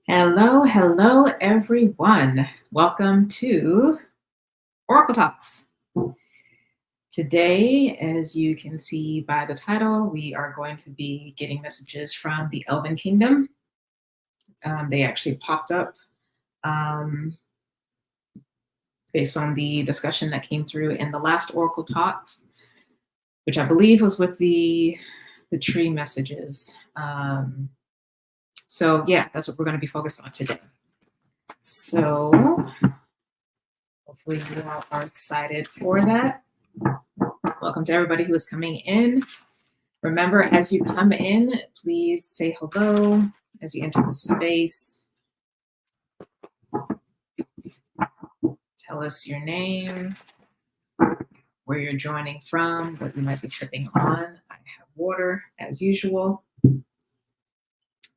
Hello, hello, everyone. Welcome to Oracle Talks. Today, as you can see by the title, we are going to be getting messages from the Elven Kingdom. They actually popped up based on the discussion that came through in the last Oracle Talks, which I believe was with the tree messages. So yeah, that's what we're going to be focused on today. So hopefully you all are excited for that. Welcome to everybody who is coming in. Remember, as you come in, please say hello as you enter the space. Tell us your name, where you're joining from, what you might be sipping on. I have water as usual.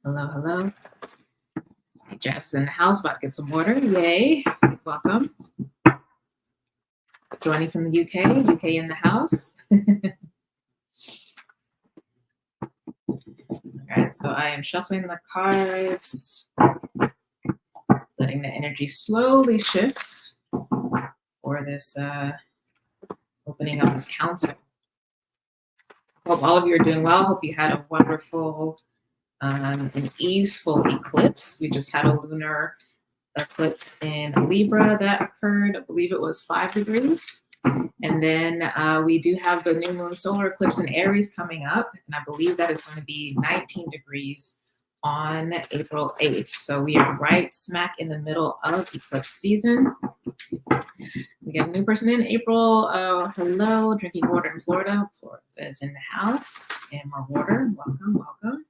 Hello, hello. Jess is in the house, about to get some water. Yay. Welcome. Joining from the UK in the house. All right, so I am shuffling the cards, letting the energy slowly shift for this opening up this council. Hope all of you are doing well. Hope you had a wonderful and easeful eclipse. We just had a lunar eclipse in Libra that occurred. I believe it was 5 degrees. And then we do have the new moon solar eclipse in Aries coming up. And I believe that is going to be 19 degrees on April 8th. So we are right smack in the middle of eclipse season. We got a new person in April. Hello, drinking water in Florida. Florida is in the house. And more water. Welcome, welcome.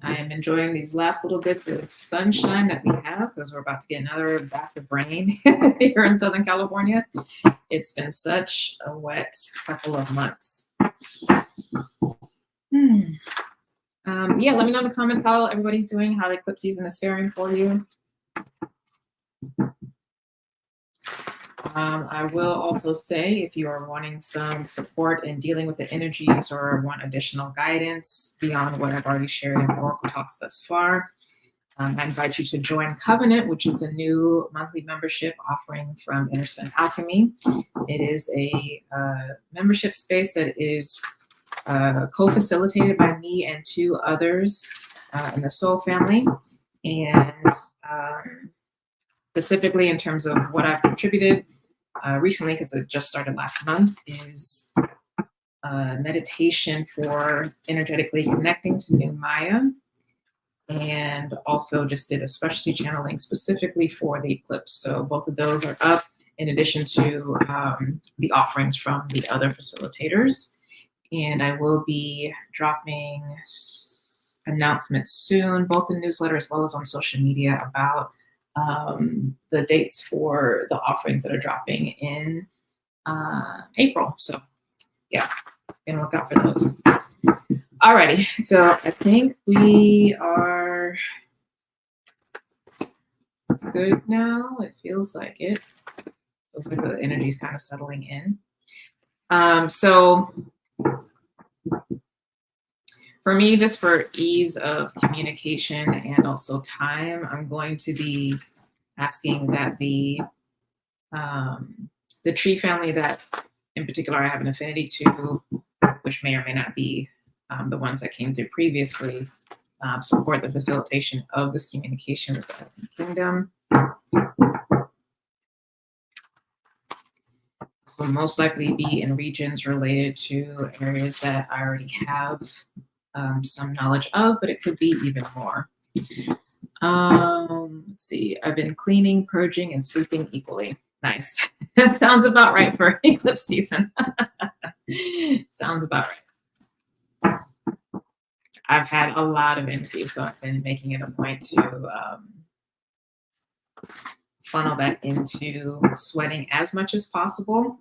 I am enjoying these last little bits of sunshine that we have because we're about to get another batch of rain here in Southern California. It's been such a wet couple of months. Yeah, let me know in the comments how everybody's doing, how the eclipse season is faring for you. I will also say, if you are wanting some support in dealing with the energies or want additional guidance beyond what I've already shared in Oracle Talks thus far, I invite you to join Covenant, which is a new monthly membership offering from Innocent Alchemy. It is a membership space that is co-facilitated by me and 2 others in the Soul family. And specifically in terms of what I've contributed recently, because it just started last month, is meditation for energetically connecting to New Maya, and also just did a specialty channeling specifically for the eclipse. So both of those are up in addition to the offerings from the other facilitators. And I will be dropping announcements soon, both in newsletter as well as on social media, about the dates for the offerings that are dropping in April. So yeah, gonna look out for those. Alrighty, so I think we are good now. It feels like it. Feels like the energy is kind of settling in. So for me, just for ease of communication and also time, I'm going to be asking that the tree family that in particular I have an affinity to, which may or may not be the ones that came through previously, support the facilitation of this communication with the Elven Kingdom. This will most likely be in regions related to areas that I already have some knowledge of, but it could be even more. Let's see. I've been cleaning, purging, and sleeping equally. Nice. That sounds about right for eclipse season. Sounds about right. I've had a lot of energy, so I've been making it a point to funnel that into sweating as much as possible,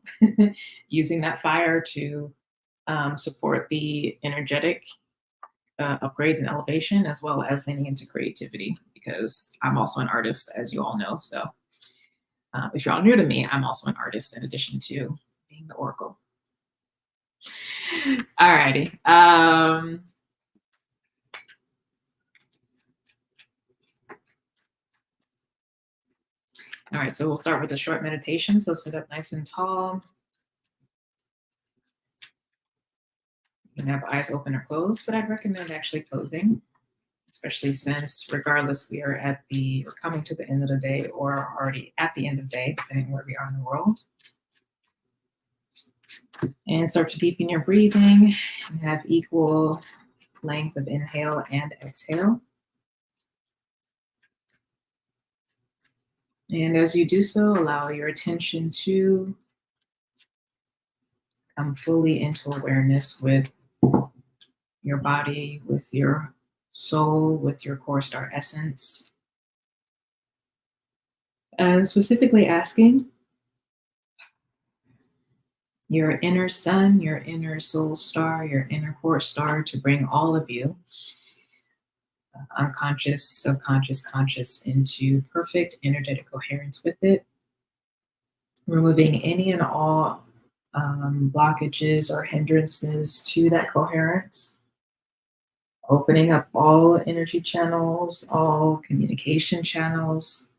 using that fire to support the energetic upgrades and elevation, as well as leaning into creativity, because I'm also an artist, as you all know. So if you're all new to me, I'm also an artist in addition to being the Oracle. Alrighty. All right, so we'll start with a short meditation. So sit up nice and tall. You can have eyes open or closed, but I'd recommend actually closing, especially since regardless we're coming to the end of the day or already at the end of day, depending where we are in the world. And start to deepen your breathing and have equal length of inhale and exhale. And as you do so, allow your attention to come fully into awareness with your body, with your soul, with your core star essence. And specifically asking your inner sun, your inner soul star, your inner core star to bring all of you, unconscious, subconscious, conscious, into perfect energetic coherence with it, removing any and all blockages or hindrances to that coherence, opening up all energy channels, all communication channels,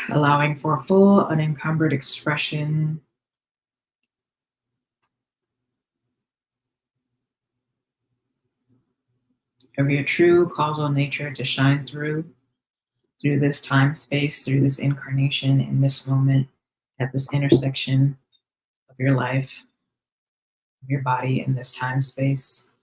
allowing for full unencumbered expression of your true causal nature to shine through this time space, through this incarnation, in this moment, at this intersection of your life, of your body, in this time space.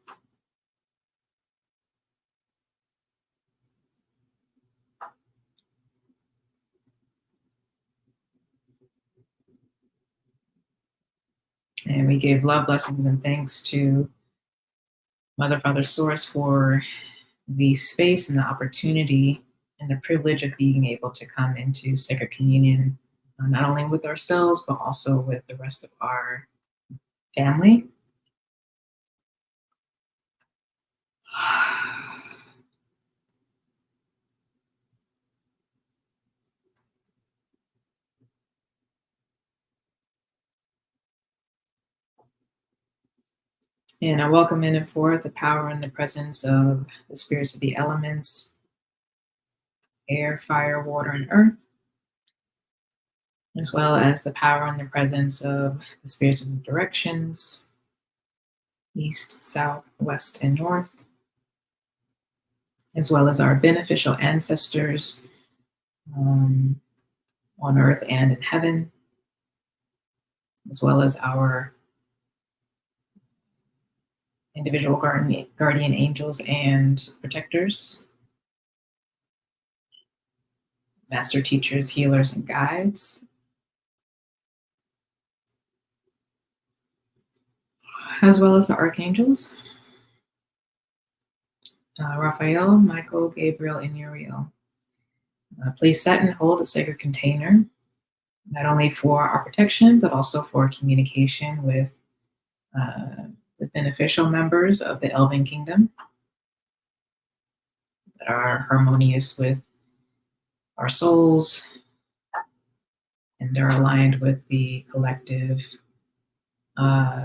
And we give love, blessings, and thanks to Mother, Father, Source for the space and the opportunity and the privilege of being able to come into sacred communion, not only with ourselves, but also with the rest of our family. And I welcome in and forth the power and the presence of the spirits of the elements, air, fire, water, and earth, as well as the power and the presence of the spirits of the directions, east, south, west, and north, as well as our beneficial ancestors on earth and in heaven, as well as our individual guardian angels and protectors, master teachers, healers, and guides, as well as the archangels, Raphael, Michael, Gabriel, and Uriel. Please set and hold a sacred container, not only for our protection, but also for communication with the beneficial members of the Elven kingdom that are harmonious with our souls and are aligned with the collective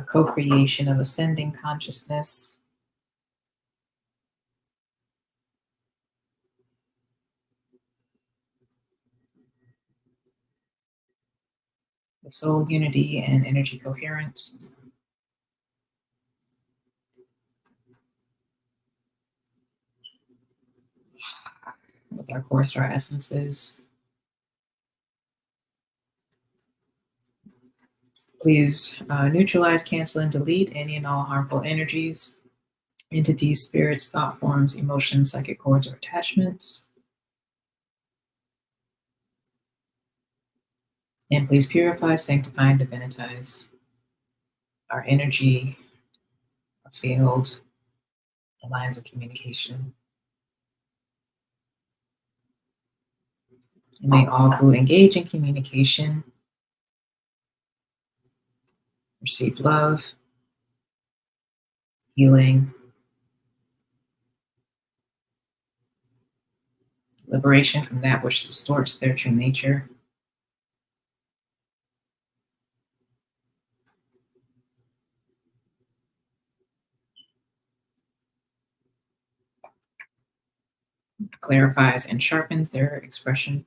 co-creation of ascending consciousness. The soul unity and energy coherence. With our core star essences. Please neutralize, cancel, and delete any and all harmful energies, entities, spirits, thought forms, emotions, psychic cords, or attachments. And please purify, sanctify, and divinitize our energy, our field, the lines of communication. And may all who engage in communication receive love, healing, liberation from that which distorts their true nature, clarifies and sharpens their expression.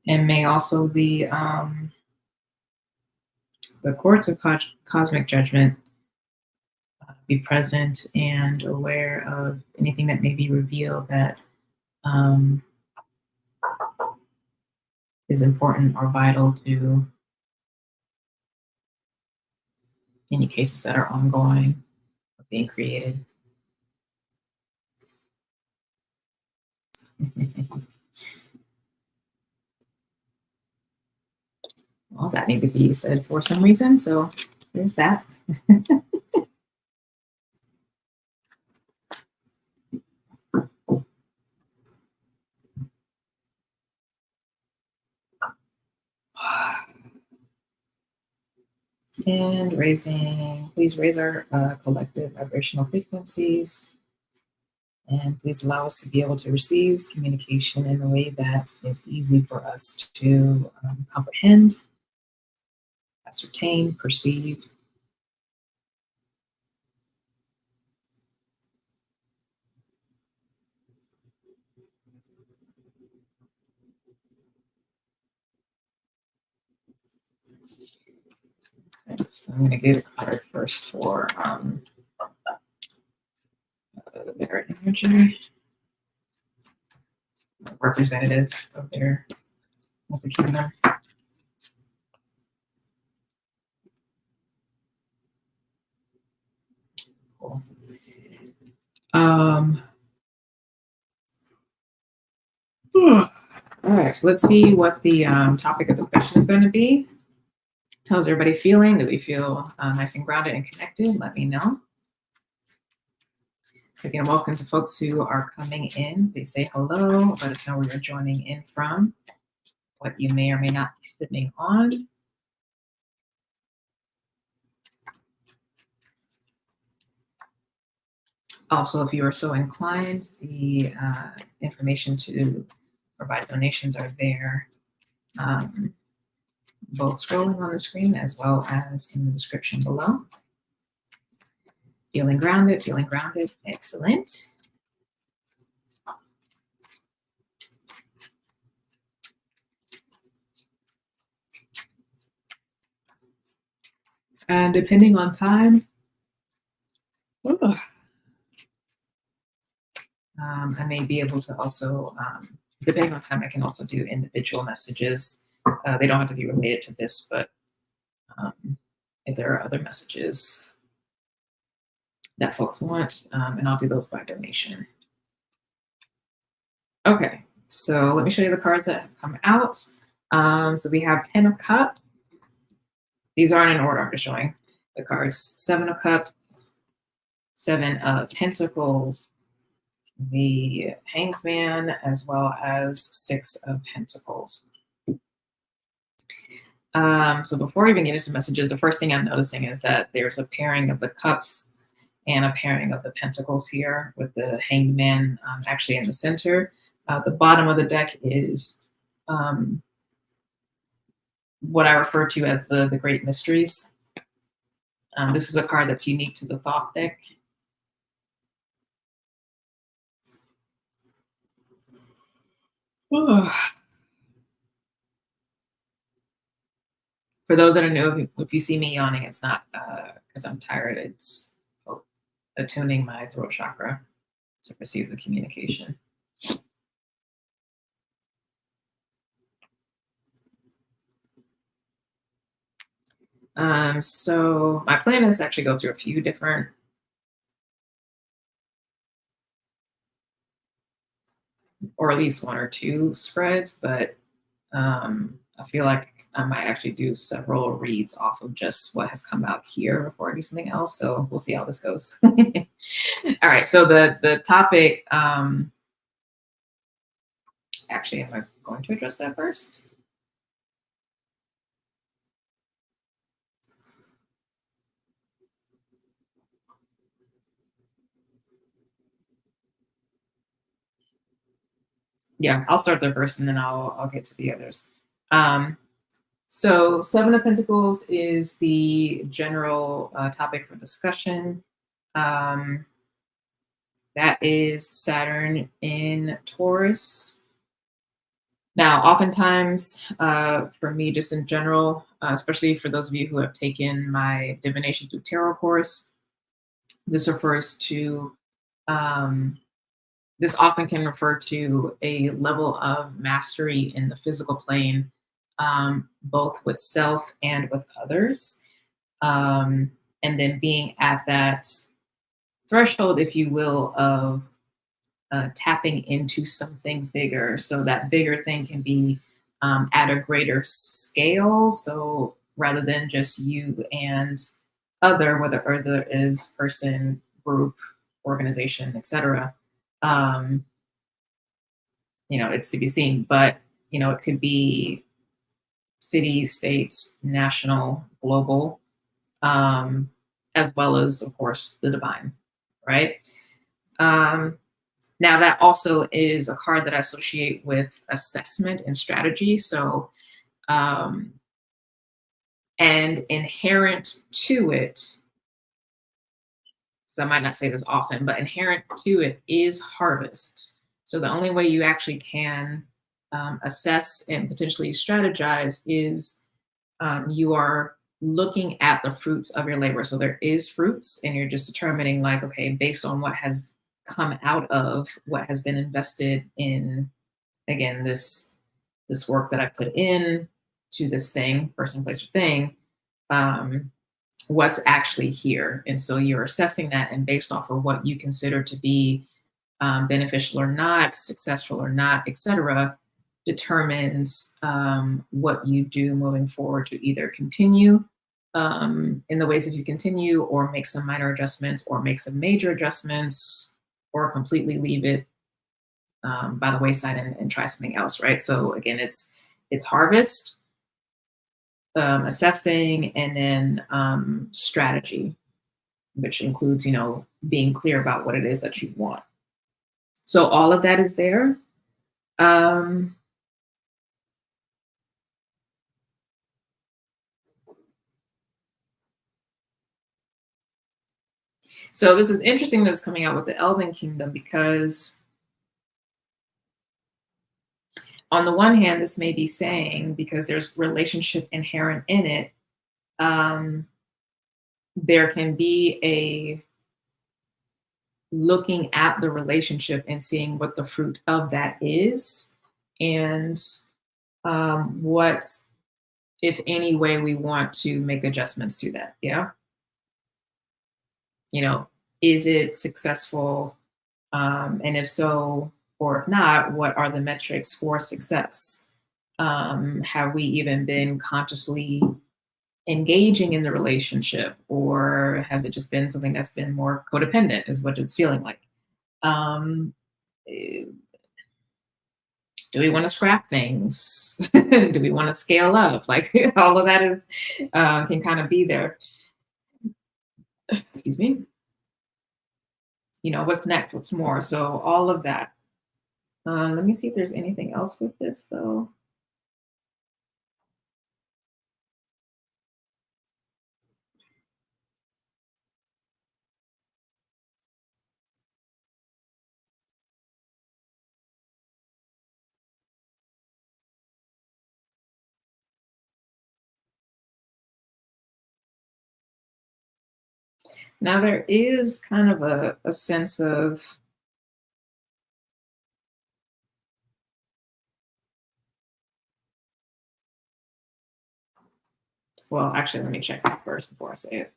And may also the courts of cosmic judgment be present and aware of anything that may be revealed that um, is important or vital to any cases that are ongoing or being created. Well, that needed to be said for some reason, so there's that. And please raise our collective vibrational frequencies. And please allow us to be able to receive communication in a way that is easy for us to comprehend, ascertain, perceive. Okay, so I'm going to get a card first for their energy, representative of the kingdom. Cool. All right, so let's see what the topic of discussion is going to be. How's everybody feeling? Do we feel nice and grounded and connected? Let me know. Again, welcome to folks who are coming in. Please say hello. Let us know where you're joining in from, what you may or may not be sitting on. Also, if you are so inclined, the information to provide donations are there, both scrolling on the screen as well as in the description below. Feeling grounded, excellent. And depending on time, I may be able to also, depending on time, I can also do individual messages. They don't have to be related to this, but if there are other messages that folks want, and I'll do those by donation. Okay, so let me show you the cards that have come out. So we have 10 of Cups. These aren't in order, I'm just showing the cards. 7 of Cups, 7 of Pentacles, the Hanged Man, as well as 6 of Pentacles. So before I even get into messages, the first thing I'm noticing is that there's a pairing of the Cups and a pairing of the Pentacles here, with the Hanged Man actually in the center. The bottom of the deck is what I refer to as the Great Mysteries. This is a card that's unique to the Thoth deck. For those that are new, if you see me yawning, it's not because I'm tired. It's attuning my throat chakra to receive the communication. So my plan is to actually go through a few different or at least 1 or 2 spreads, but I feel like I might actually do several reads off of just what has come out here before I do something else. So we'll see how this goes. All right, so the topic Actually, am I going to address that first? Yeah, I'll start there first, and then I'll get to the others. Um, so Seven of Pentacles is the general topic for discussion. Um, that is Saturn in Taurus. Now, oftentimes, for me, just in general, especially for those of you who have taken my divination through tarot course, this refers to um, this often can refer to a level of mastery in the physical plane, both with self and with others. Um, and then being at that threshold, if you will, of tapping into something bigger. So that bigger thing can be at a greater scale. So rather than just you and other, whether other is person, group, organization, etc. Um, it's to be seen, but it could be city, state, national, global, as well as, of course, the divine, right? Um, Now, that also is a card that I associate with assessment and strategy. So, um, and inherent to it, because I might not say this often, but inherent to it is harvest. So, the only way you actually can assess and potentially strategize is you are looking at the fruits of your labor. So, there is fruits, and you're just determining, like, okay, based on what has come out of what has been invested in, again, this work that I put in to this thing, person, place, or thing, um, what's actually here. And so you're assessing that, and based off of what you consider to be beneficial or not, successful or not, etc., determines what you do moving forward to either continue in the ways that you continue, or make some minor adjustments, or make some major adjustments, or completely leave it by the wayside and try something else, right? So again, it's harvest, assessing, and then strategy, which includes being clear about what it is that you want. So all of that is there. Um, so this is interesting that's coming out with the Elven Kingdom, because on the one hand, this may be saying, because there's relationship inherent in it, um, there can be a looking at the relationship and seeing what the fruit of that is, and what, if any way, we want to make adjustments to that. Yeah. You know, is it successful? And if so, or if not, what are the metrics for success? Have we even been consciously engaging in the relationship, or has it just been something that's been more codependent, is what it's feeling like? Um, eh, do we want to scrap things? Do we want to scale up? Like all of that is can kind of be there. Excuse me. What's next? What's more? So all of that. Let me see if there's anything else with this though. Now there is kind of a sense of, well, actually, let me check this first before I say it.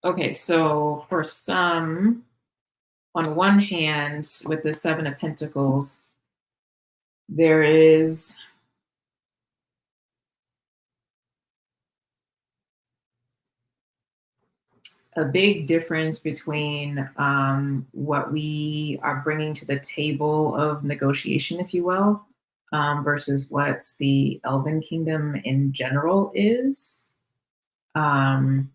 Okay, so for some, on one hand, with the Seven of Pentacles, there is a big difference between what we are bringing to the table of negotiation, if you will, versus what the Elven Kingdom in general is. Um,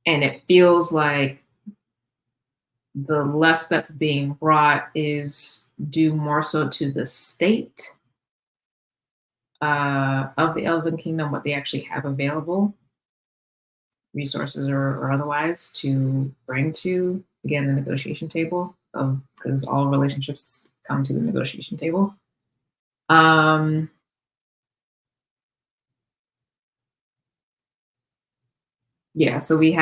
and it feels like the less that's being brought is due more so to the state of the Elven Kingdom, what they actually have available, resources or otherwise, to bring to, again, the negotiation table, because all relationships come to the negotiation table. Yeah, so we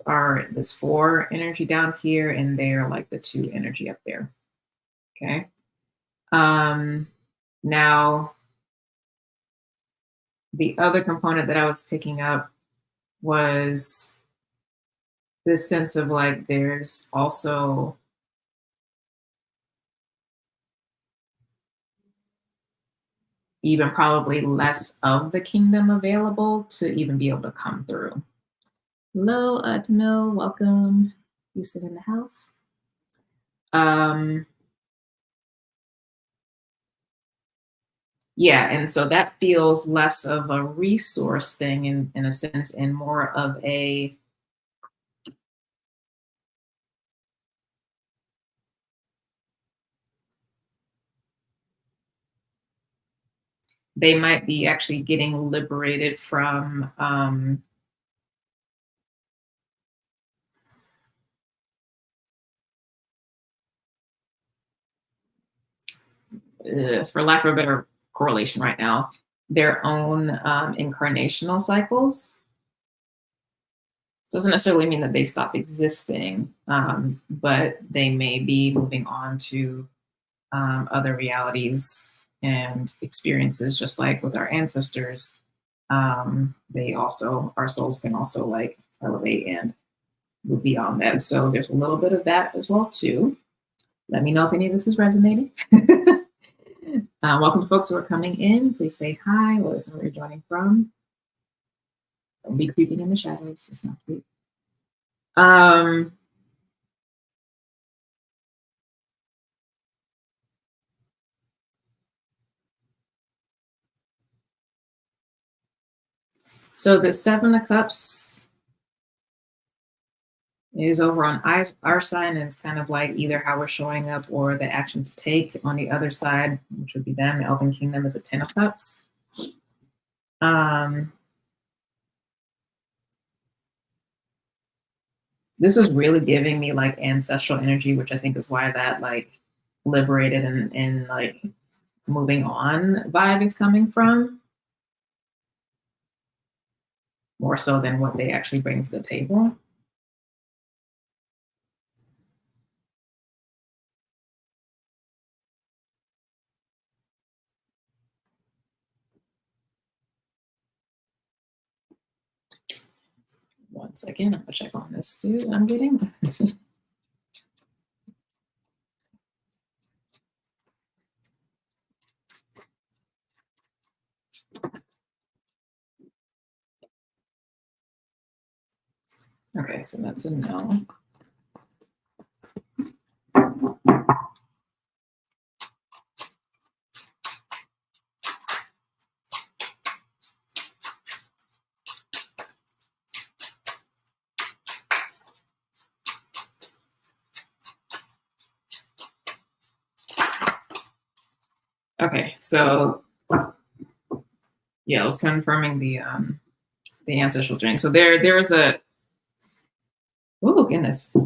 are this 4 energy down here, and they're like the 2 energy up there. Okay. Now, the other component that I was picking up was this sense of like there's also even probably less of the kingdom available to even be able to come through. Hello, Tamil, welcome. You sit in the house. Yeah, and so that feels less of a resource thing in a sense, and more of a they might be actually getting liberated from for lack of a better correlation right now, their own incarnational cycles. It doesn't necessarily mean that they stop existing, but they may be moving on to other realities and experiences, just like with our ancestors. They also, our souls can also like elevate and move beyond that. So there's a little bit of that as well too. Let me know if any of this is resonating. Welcome to folks who are coming in. Please say hi. Let us know where you're joining from. Don't be creeping in the shadows. It's not creepy. So the 7 of Cups is over on our side, and it's kind of like either how we're showing up or the action to take. On the other side, which would be them, the Elven Kingdom, is a 10 of Cups. This is really giving me like ancestral energy, which I think is why that like liberated and like moving on vibe is coming from, more so than what they actually bring to the table. One second, I'm gonna check on this too that I'm getting. Okay, so that's a no. Okay, so yeah, I was confirming the ancestral drink. So there is a, oh goodness.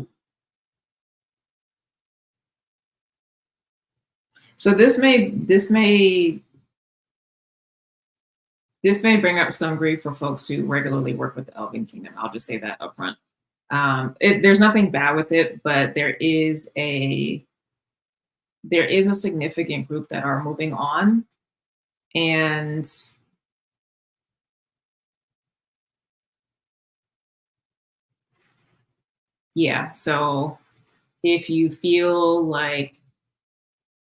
So this may bring up some grief for folks who regularly work with the Elven Kingdom. I'll just say that up front. There's nothing bad with it, but there is a significant group that are moving on, and Yeah. So if you feel like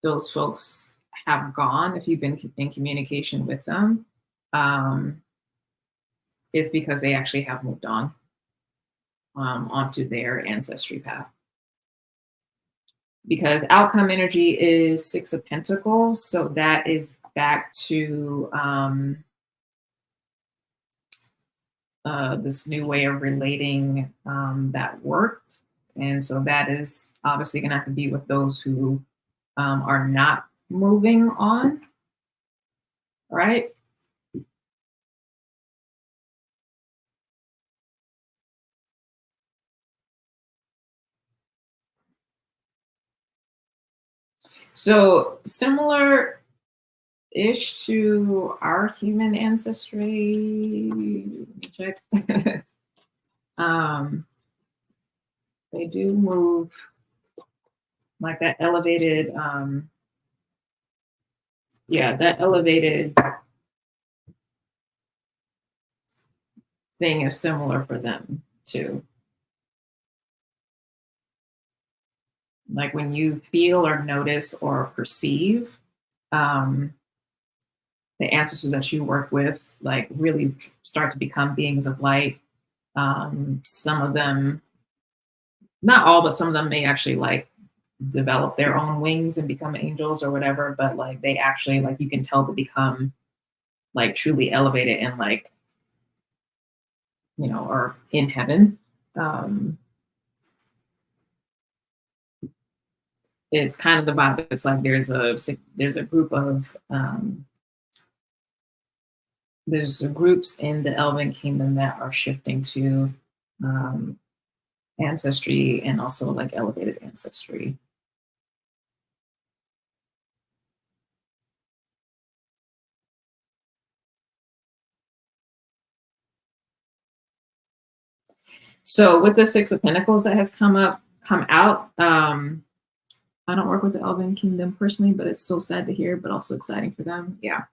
those folks have gone, if you've been in communication with them, um, it's because they actually have moved on onto their ancestry path. Because outcome energy is Six of Pentacles, so that is back to this new way of relating that works. And so that is obviously going to have to be with those who are not moving on, right? So similar ish to our human ancestry. Let me check. um, they do move like that elevated, yeah, that elevated thing is similar for them too. Like when you feel or notice or perceive um, the ancestors that you work with, like really start to become beings of light. Some of them, not all, but some of them may actually like develop their own wings and become angels or whatever. But like they actually, like you can tell, to become like truly elevated and like, are in heaven. Um, it's kind of the vibe. It's like there's a group of there's groups in the Elven kingdom that are shifting to um, ancestry and also like elevated ancestry. So with the Six of Pentacles that has come out, I don't work with the Elven kingdom personally, but it's still sad to hear, but also exciting for them. Yeah,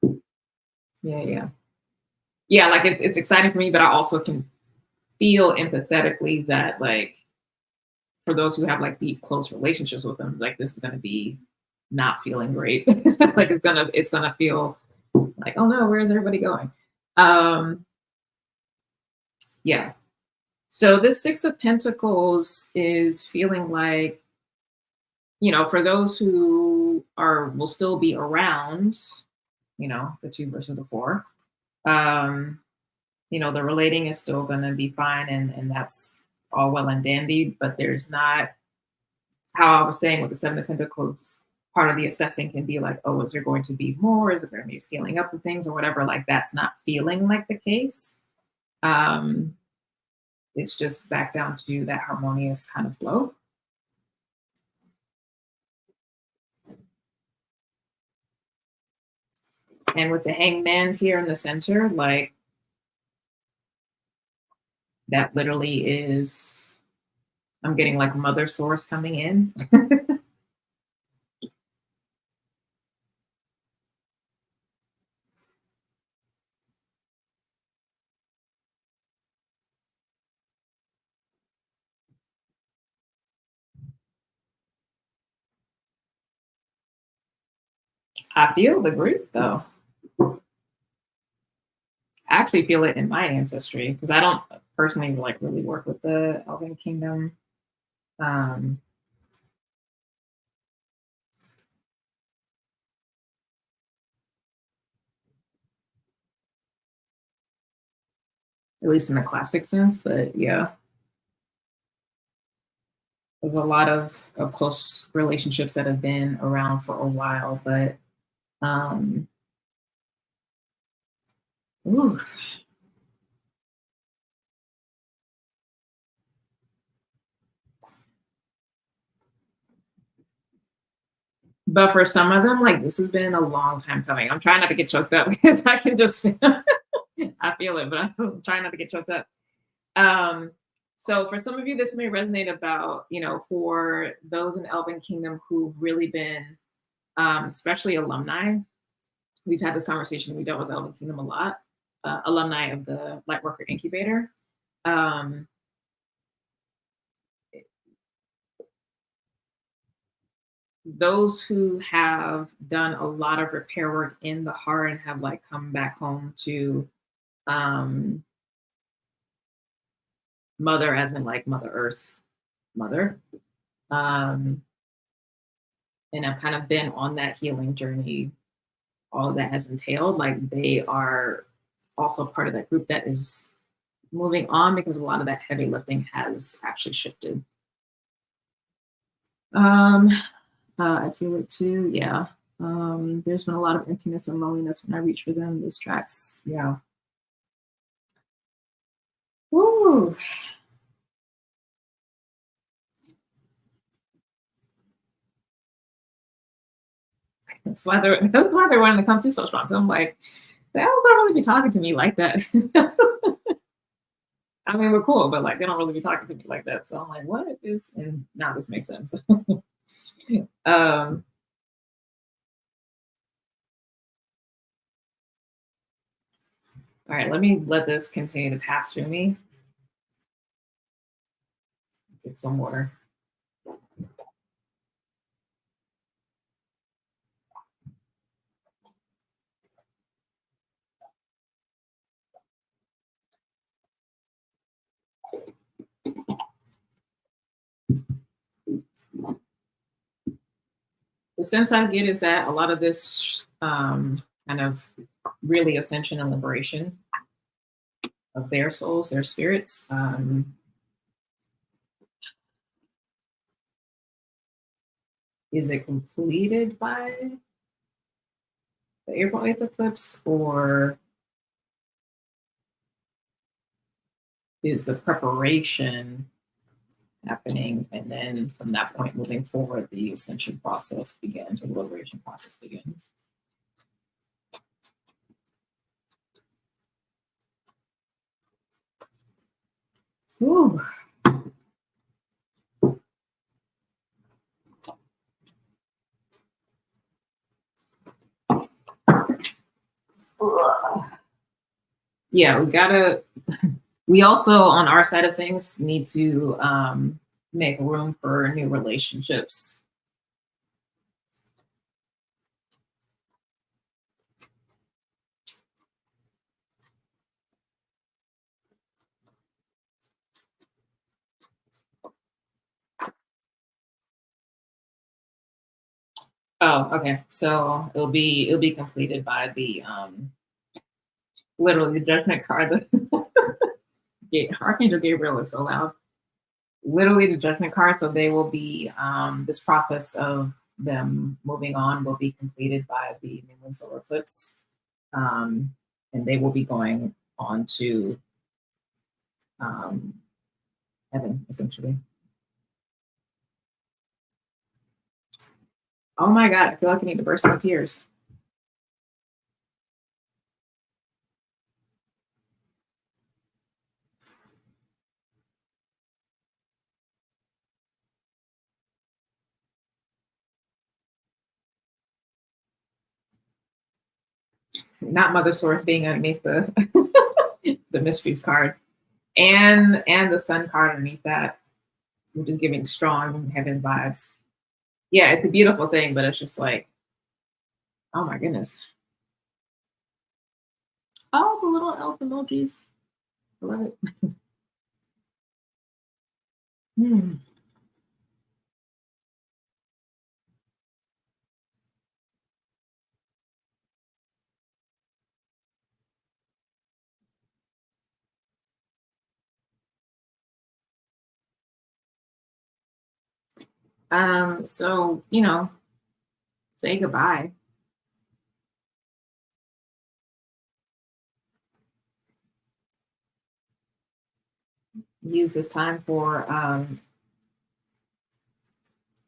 yeah. Yeah, like it's exciting for me, but I also can feel empathetically that like for those who have like deep close relationships with them, like this is going to be not feeling great. Like it's gonna feel like, oh no, where is everybody going? um yeah. So this Six of Pentacles is feeling like, for those who are will still be around, the two versus the four, um the relating is still going to be fine, and that's all well and dandy, but there's not, how I was saying with the Seven of Pentacles, part of the assessing can be like, oh, is there going to be more? Is it going to be scaling up of things or whatever? Like that's not feeling like the case. Um, it's just back down to that harmonious kind of flow. And with the hangman here in the center, like that literally is, I'm getting like mother source coming in. I feel the grief though. I actually feel it in my ancestry because I don't personally like really work with the Elven Kingdom. Um, at least in the classic sense, but yeah, there's a lot of close relationships that have been around for a while, but um, ooh. But for some of them, like this has been a long time coming. I'm trying not to get choked up because I can just I feel it, but I'm trying not to get choked up. Um, so for some of you, this may resonate about, for those in Elven Kingdom who've really been, especially alumni. We've had this conversation. We dealt with Elven Kingdom a lot. Alumni of the Lightworker Incubator. Um, those who have done a lot of repair work in the heart and have like come back home to um, mother, as in like Mother Earth, mother, um, and have kind of been on that healing journey, all that has entailed, like they are also part of that group that is moving on because a lot of that heavy lifting has actually shifted. Um, I feel it too. Yeah. There's been a lot of emptiness and loneliness when I reach for them. These tracks. Yeah. Woo. That's why they're wanting to come to so strong. So I'm like, they don't really be talking to me like that. I mean, we're cool, but like they don't really be talking to me like that. So I'm like, what is? And now this makes sense. um, all right, let me let this continue to pass through me. Get some water. The sense I get is that a lot of this kind of really ascension and liberation of their souls, their spirits, is it completed by the April 8th eclipse, or is the preparation happening, and then from that point moving forward, the ascension process begins, or the liberation process begins? Ooh. Yeah, we also, on our side of things, need to make room for new relationships. Oh, okay. So it'll be completed by the literally the judgment card. Archangel Gabriel is so loud. Literally the judgment card. So they will be this process of them moving on will be completed by the new moon solar eclipse, and they will be going on to um, heaven essentially. Oh my god, I feel like I need to burst into tears. Not Mother Source being underneath the the mysteries card, and the Sun card underneath that, which is giving strong heaven vibes. Yeah, it's a beautiful thing, but it's just like, oh my goodness. Oh, the little elf emojis. I love it. Hmm. So say goodbye. Use this time for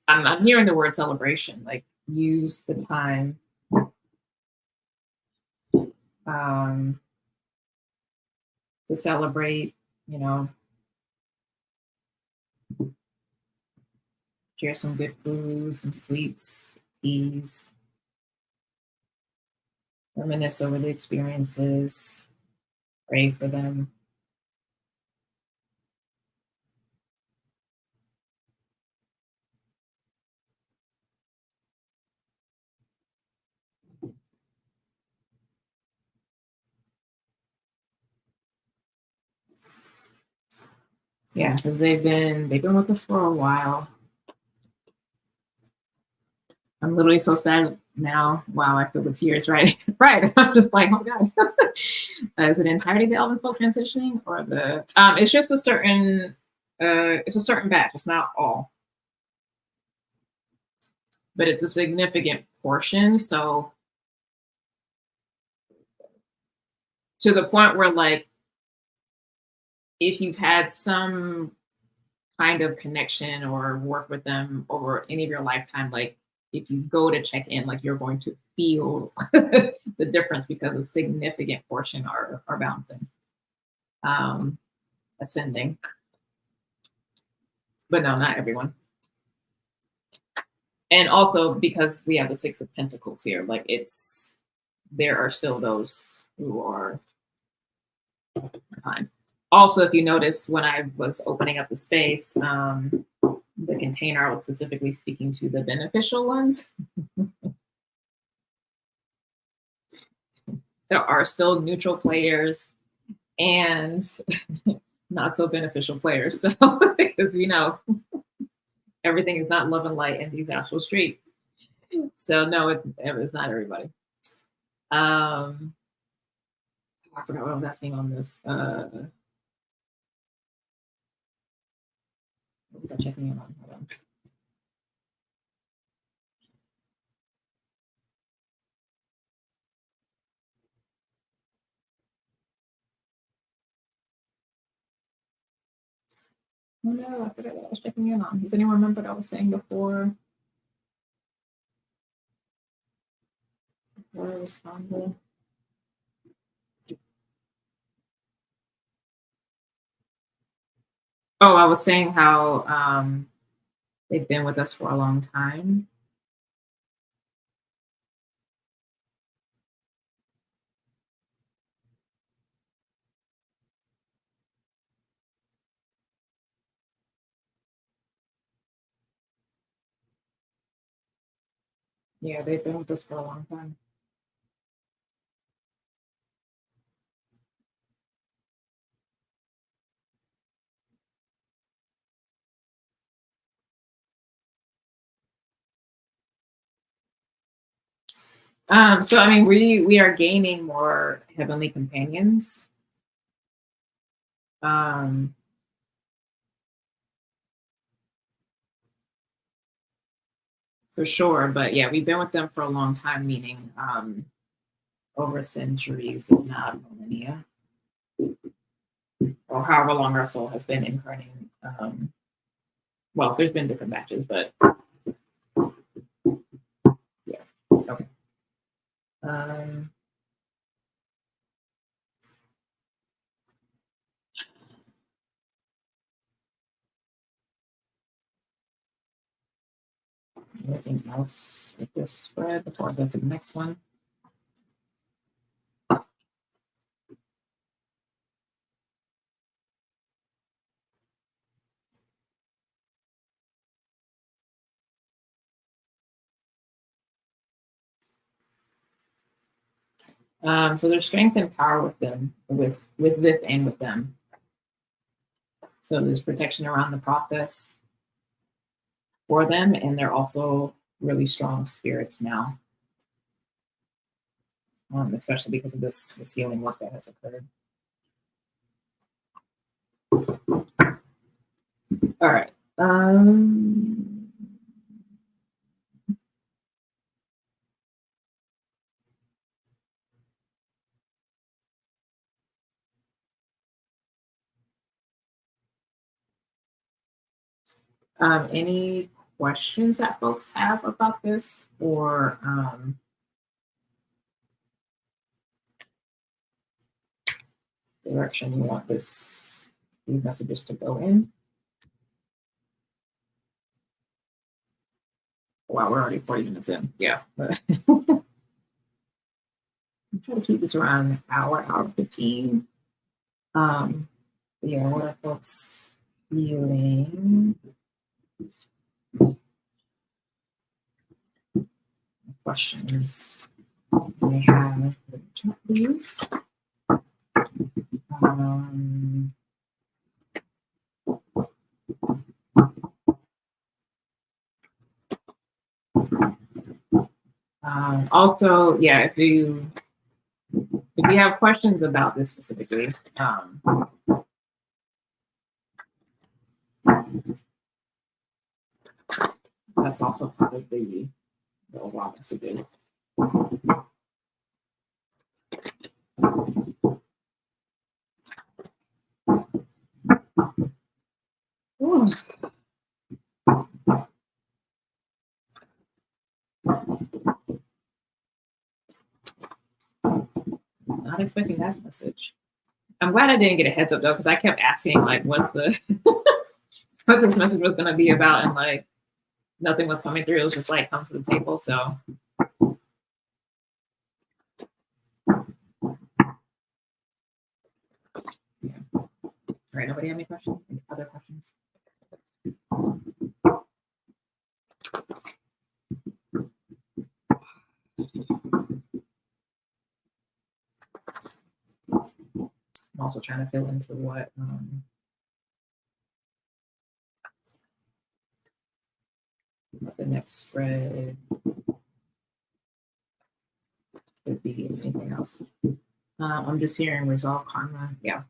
I'm hearing the word celebration. Like use the time um to celebrate, you know, share some good foods, some sweets, teas, reminisce over the experiences, pray for them. Yeah, because they've been with us for a while. I'm literally so sad now. Wow, I feel the tears. Right, right. I'm just like, oh god. Is it entirely the Elven folk transitioning, or the? It's just a certain. It's a certain batch. It's not all, but it's a significant portion. So to the point where, like, if you've had some kind of connection or work with them over any of your lifetime, like if you go to check in, like you're going to feel the difference because a significant portion are bouncing, um, ascending. But no, not everyone. And also because we have the Six of Pentacles here, like there are still those who are behind. Also, if you notice when I was opening up the space, the container I was specifically speaking to the beneficial ones. There are still neutral players and not so beneficial players. So because everything is not love and light in these actual streets. So no, it's not everybody. I forgot what I was asking on this. What was I checking in on? Hold on. Oh no, I forgot what I was checking in on. Does anyone remember what I was saying before I responded? Oh, I was saying how they've been with us for a long time. Yeah, they've been with us for a long time. So I mean, we are gaining more heavenly companions. Um, for sure, but yeah, we've been with them for a long time, meaning over centuries, if not millennia, or however long our soul has been incarnating. Well, there's been different batches, but yeah. Okay. Um, Anything else with this spread before I get to the next one? So there's strength and power with them, with this and with them. So there's protection around the process for them, and they're also really strong spirits now, especially because of this healing work that has occurred. All right. Any questions that folks have about this, or direction you want these messages to go in? Wow, we're already 40 minutes in. Yeah, but I'm trying to keep this around an hour 15. Yeah, what are folks feeling? Questions they have, please. Also, yeah, if you have questions about this specifically, that's also part of the overall messages. Ooh. I was not expecting that message. I'm glad I didn't get a heads up though, because I kept asking like what the what this message was gonna be about, and like nothing was coming through. It was just like come to the table. So yeah. All right, nobody have any questions? Any other questions? I'm also trying to fill into what the next spread could be. Anything else? I'm just hearing resolve karma. Yeah.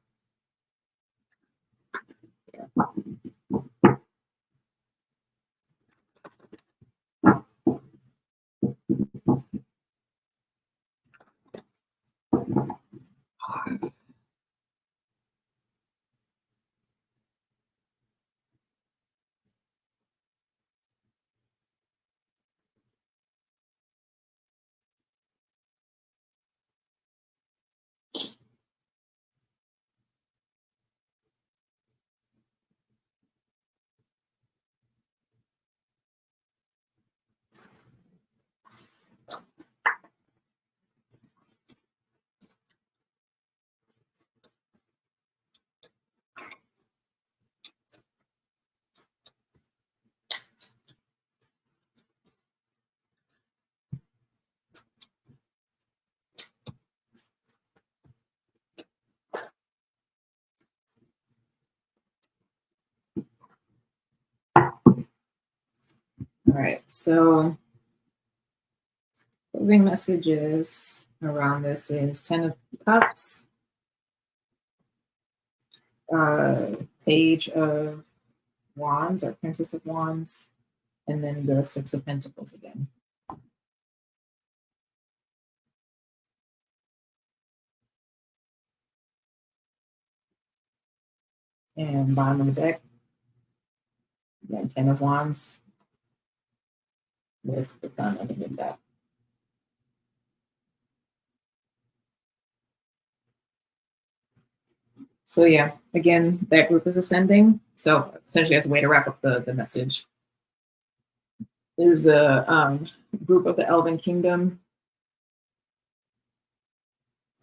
All right, so closing messages around this is 10 of Cups, Page of Wands or Princess of Wands, and then the Six of Pentacles again. And bottom of the deck, again, 10 of Wands with the Sun underneath that. So yeah, again, that group is ascending. So essentially as a way to wrap up the message, there's a group of the Elven Kingdom.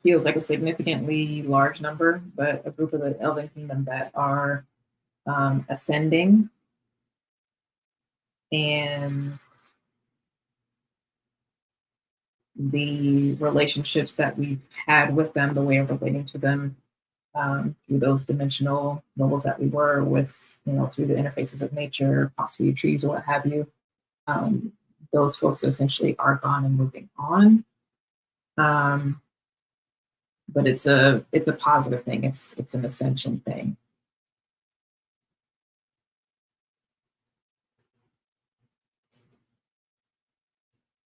Feels like a significantly large number, but a group of the Elven Kingdom that are ascending. And the relationships that we've had with them, the way of relating to them through those dimensional levels that we were with, through the interfaces of nature, possibly trees or what have you. Those folks essentially are gone and moving on. But it's a positive thing. It's an ascension thing.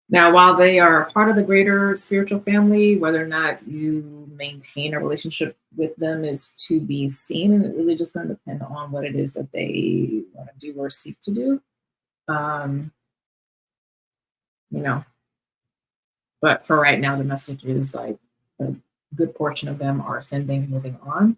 Now, while they are part of the greater spiritual family, whether or not you maintain a relationship with them is to be seen, and it really just going to depend on what it is that they want to do or seek to do. But for right now, the message is like a good portion of them are ascending, moving on.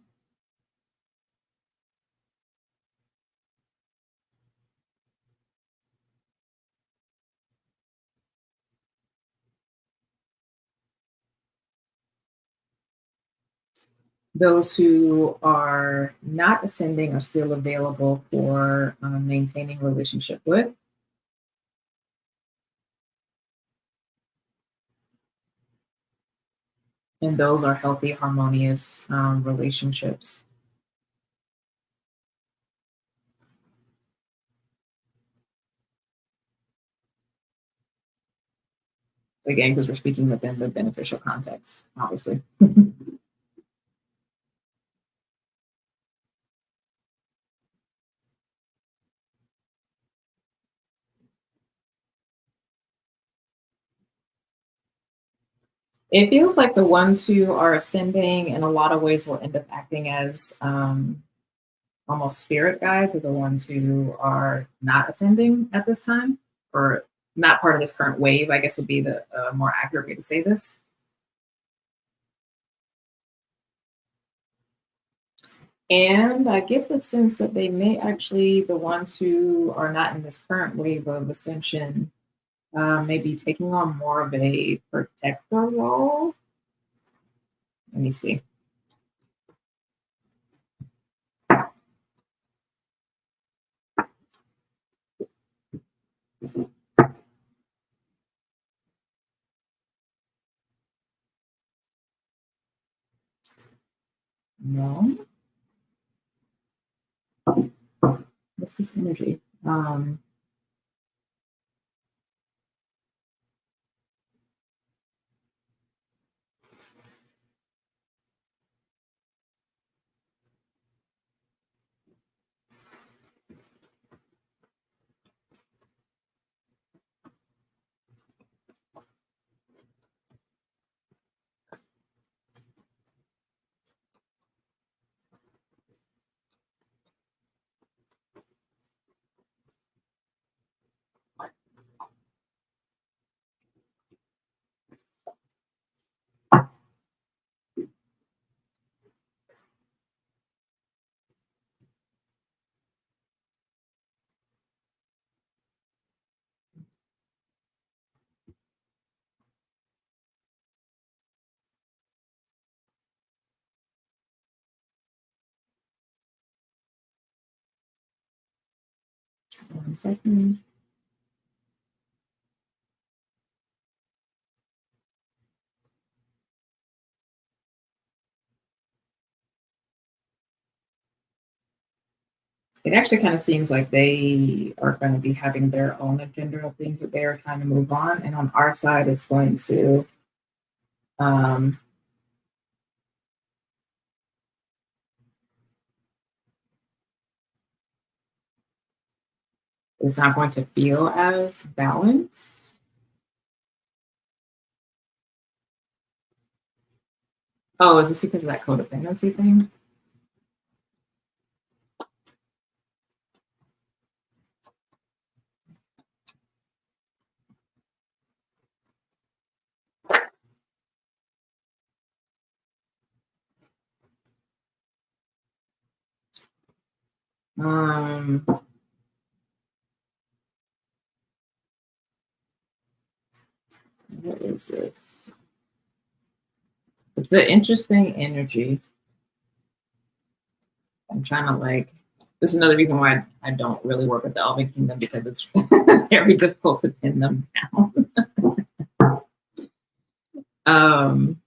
Those who are not ascending are still available for maintaining relationship with. And those are healthy, harmonious relationships. Again, because we're speaking within the beneficial context, obviously. It feels like the ones who are ascending in a lot of ways will end up acting as almost spirit guides, are the ones who are not ascending at this time, or not part of this current wave, I guess would be the more accurate way to say this. And I get the sense that they may actually, the ones who are not in this current wave of ascension, may be taking on more of a protector role. Let me see. No, what's this energy? One second. It actually kind of seems like they are going to be having their own agenda of things that they are trying to move on. And on our side, it's going to, um, it's not going to feel as balanced. Oh, is this because of that codependency thing? What is this? It's an interesting energy. I'm trying to like, this is another reason why I don't really work with the Elven Kingdom, because it's very difficult to pin them down. um,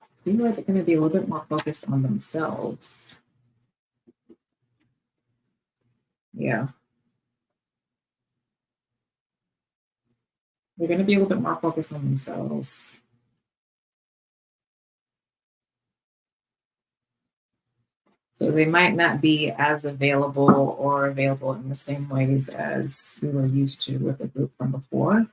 I feel like they're going to be a little bit more focused on themselves. Yeah. They're going to be a little bit more focused on themselves. So they might not be as available or available in the same ways as we were used to with the group from before.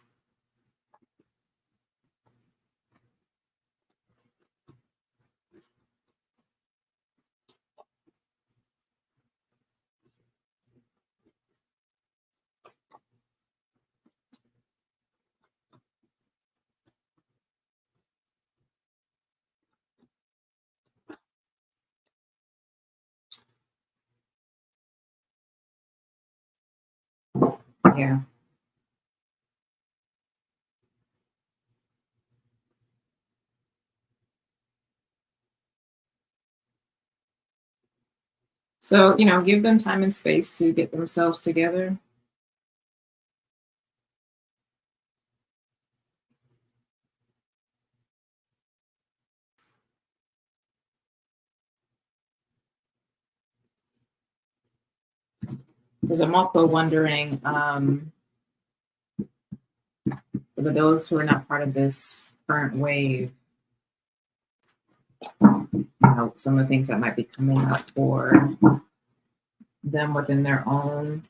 Yeah. So, give them time and space to get themselves together. Because I'm also wondering, for those who are not part of this current wave, some of the things that might be coming up for them within their own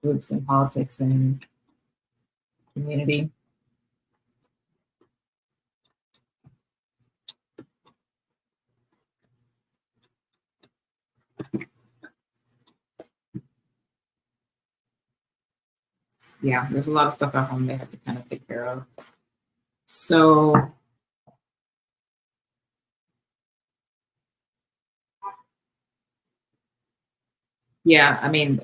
groups and politics and community. Yeah, there's a lot of stuff at home they have to kind of take care of. So yeah, I mean,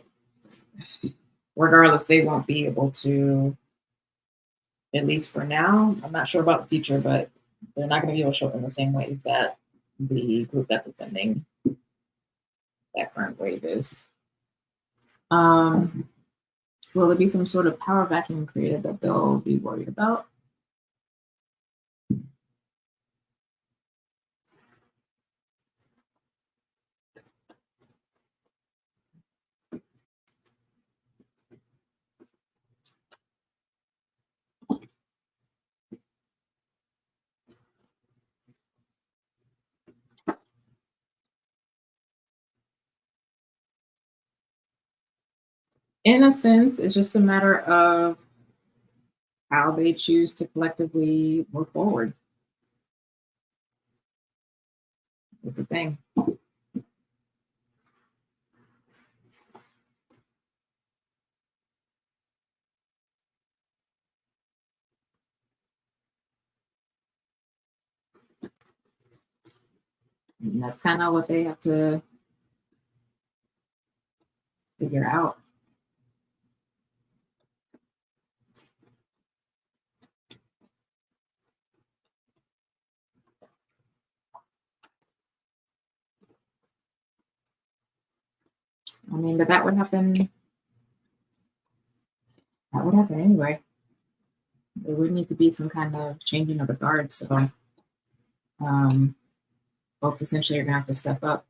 regardless, they won't be able to, at least for now. I'm not sure about the future, but they're not going to be able to show up in the same ways that the group that's ascending that current wave is. Um, will there be some sort of power vacuum created that they'll be worried about? In a sense, it's just a matter of how they choose to collectively move forward. Is the thing. And that's kind of what they have to figure out. I mean, but that would happen. That would happen anyway. There would need to be some kind of changing of the guard. So um, folks essentially are going to have to step up.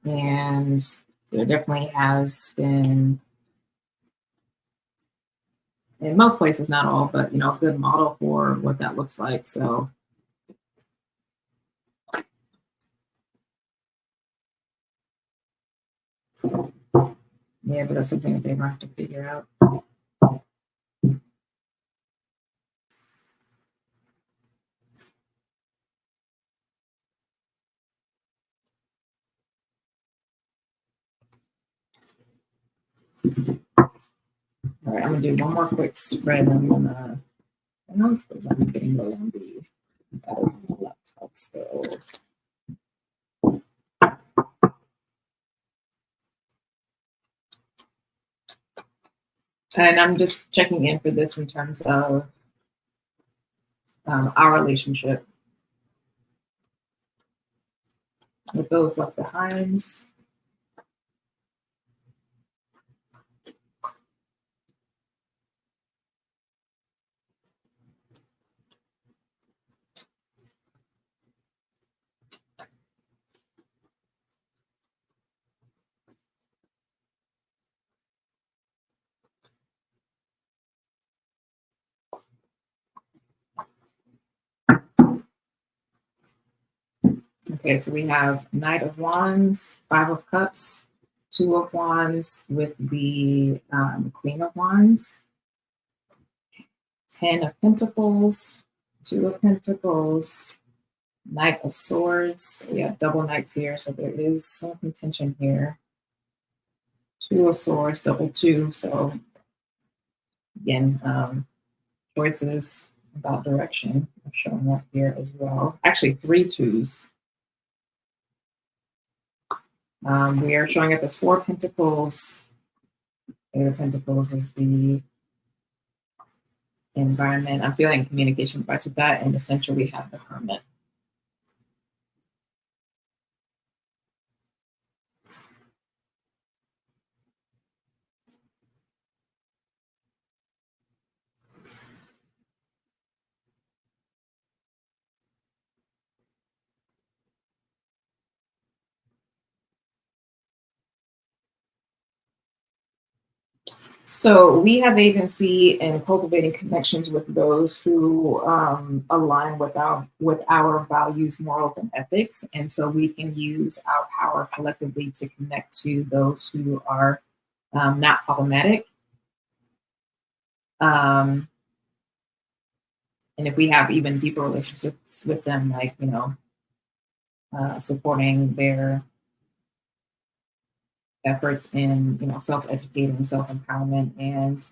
And there definitely has been, in most places, not all, but a good model for what that looks like. So yeah, but that's something that they're going to have to figure out. All right, I'm gonna do one more quick spread. I'm gonna, I don't suppose I'm getting low on the battery on my laptop. So, and I'm just checking in for this in terms of our relationship with those left behind. Okay, so we have Knight of Wands, Five of Cups, Two of Wands with the Queen of Wands, Ten of Pentacles, Two of Pentacles, Knight of Swords. So we have double knights here, so there is some contention here. Two of Swords, double two. So again, choices about direction are showing up here as well. Actually, three twos. We are showing up as Four Pentacles. Eight of Pentacles is the environment. I'm feeling communication advice with that. And essentially, we have the Hermit. So we have agency in cultivating connections with those who align with our values, morals, and ethics, and so we can use our power collectively to connect to those who are not problematic. Um, and if we have even deeper relationships with them, like supporting their efforts in self-educating, self-empowerment, and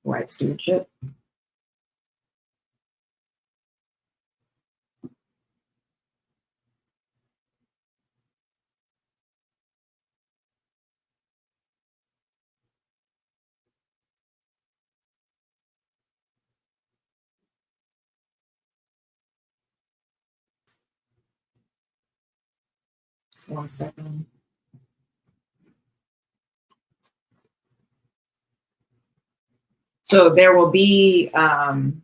right stewardship. One second. So there will be, again,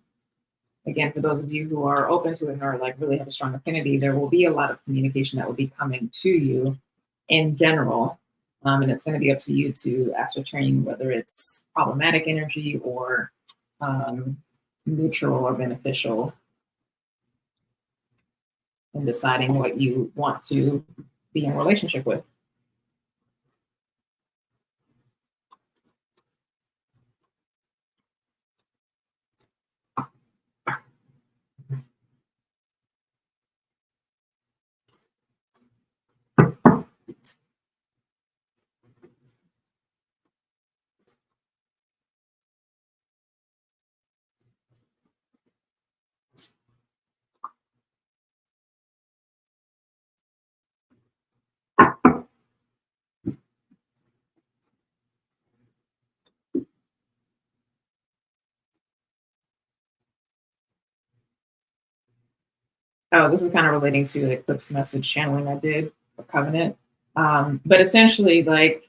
for those of you who are open to it or like really have a strong affinity, there will be a lot of communication that will be coming to you in general. And it's going to be up to you to ascertain whether it's problematic energy or neutral or beneficial in deciding what you want to be in relationship with. Oh, this is kind of relating to the Eclipse message channeling I did for Covenant. But essentially, like,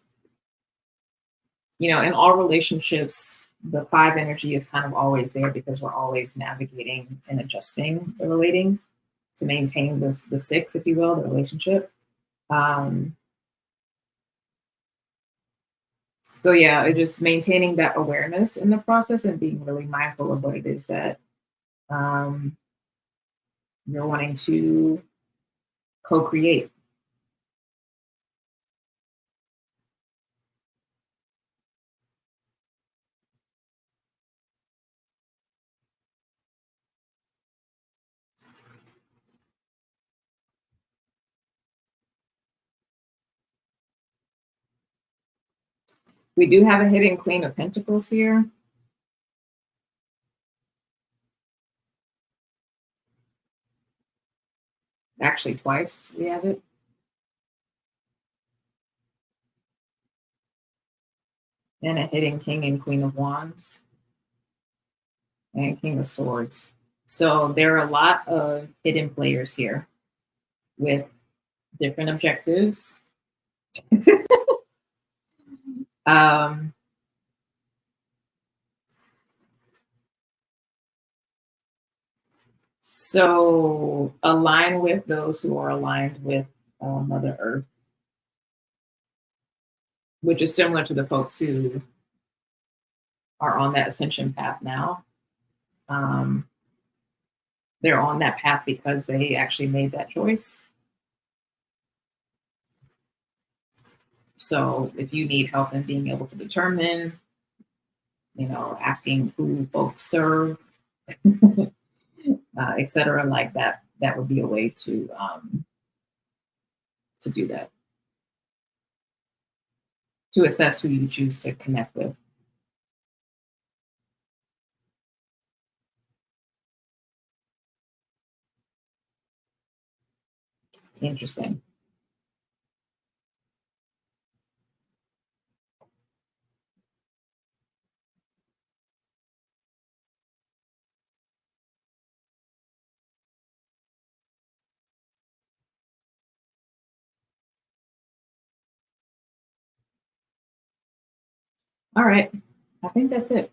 in all relationships, the five energy is kind of always there because we're always navigating and adjusting the relating to maintain the six, if you will, the relationship. Um, so yeah, just maintaining that awareness in the process and being really mindful of what it is that um, you're wanting to co-create. We do have a hidden Queen of Pentacles here. Actually, twice we have it. And a hidden King and Queen of Wands and King of Swords. So there are a lot of hidden players here with different objectives. um, so align with those who are aligned with Mother Earth, which is similar to the folks who are on that ascension path now. Um, they're on that path because they actually made that choice. So if you need help in being able to determine, asking who folks serve, etc., like that, that would be a way to do that, to assess who you choose to connect with. Interesting. All right. I think that's it.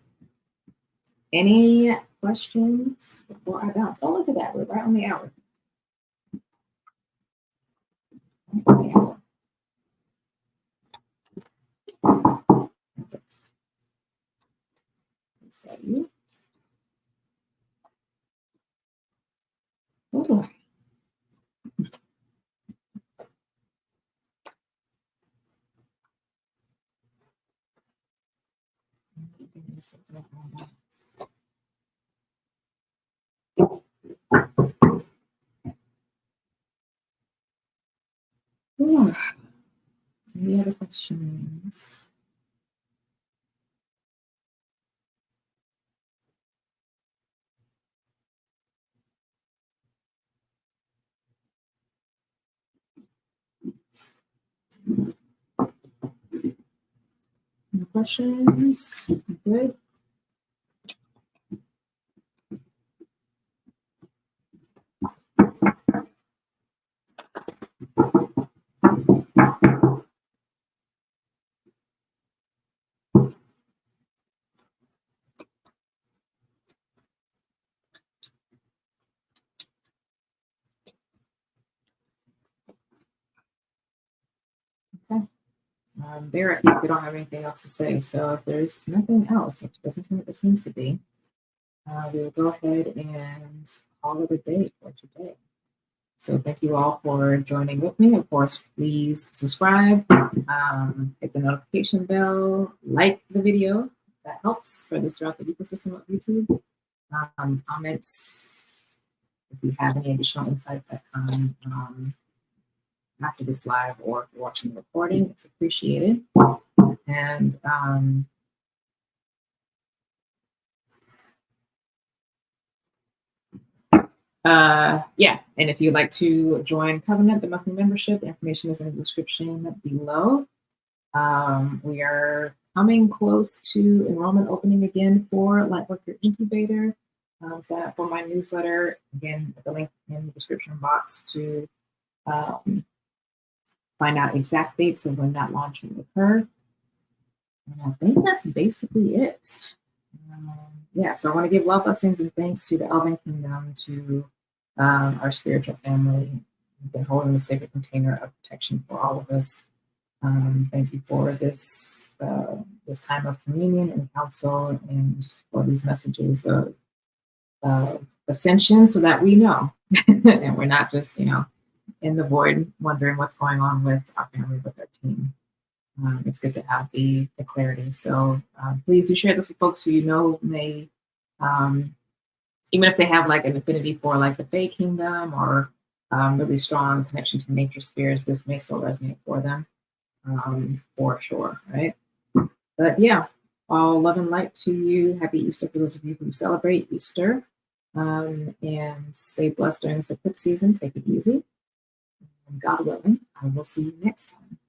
Any questions before I bounce? Oh, look at that. We're right on the hour. Right on the hour. Ooh. Any other questions? No questions? Good. Okay. They're at peace. They don't have anything else to say. So if there's nothing else, which doesn't seem like there seems to be, we will go ahead and call it a day for today. So thank you all for joining with me. Of course, please subscribe, hit the notification bell, like the video. That helps spread this throughout the ecosystem of YouTube. Comments if you have any additional insights that come after this live or if you're watching the recording, it's appreciated. And yeah, and if you'd like to join Covenant, the monthly membership, the information is in the description below. We are coming close to enrollment opening again for Lightworker Incubator. Sign up for my newsletter. Again, the link in the description box to find out exact dates of when that launch will occur. And I think that's basically it. Yeah, so I want to give love, blessings, and thanks to the Elven Kingdom, to our spiritual family. We've been holding the sacred container of protection for all of us. Thank you for this this time of communion and counsel, and for these messages of ascension, so that we know, and we're not just in the void wondering what's going on with our family, with our team. It's good to have the clarity. So please do share this with folks who you know may, even if they have like an affinity for like the Fae Kingdom or really strong connection to nature spirits, this may still resonate for them, for sure, right? But yeah, all love and light to you. Happy Easter for those of you who celebrate Easter. And stay blessed during this eclipse season. Take it easy. And God willing, I will see you next time.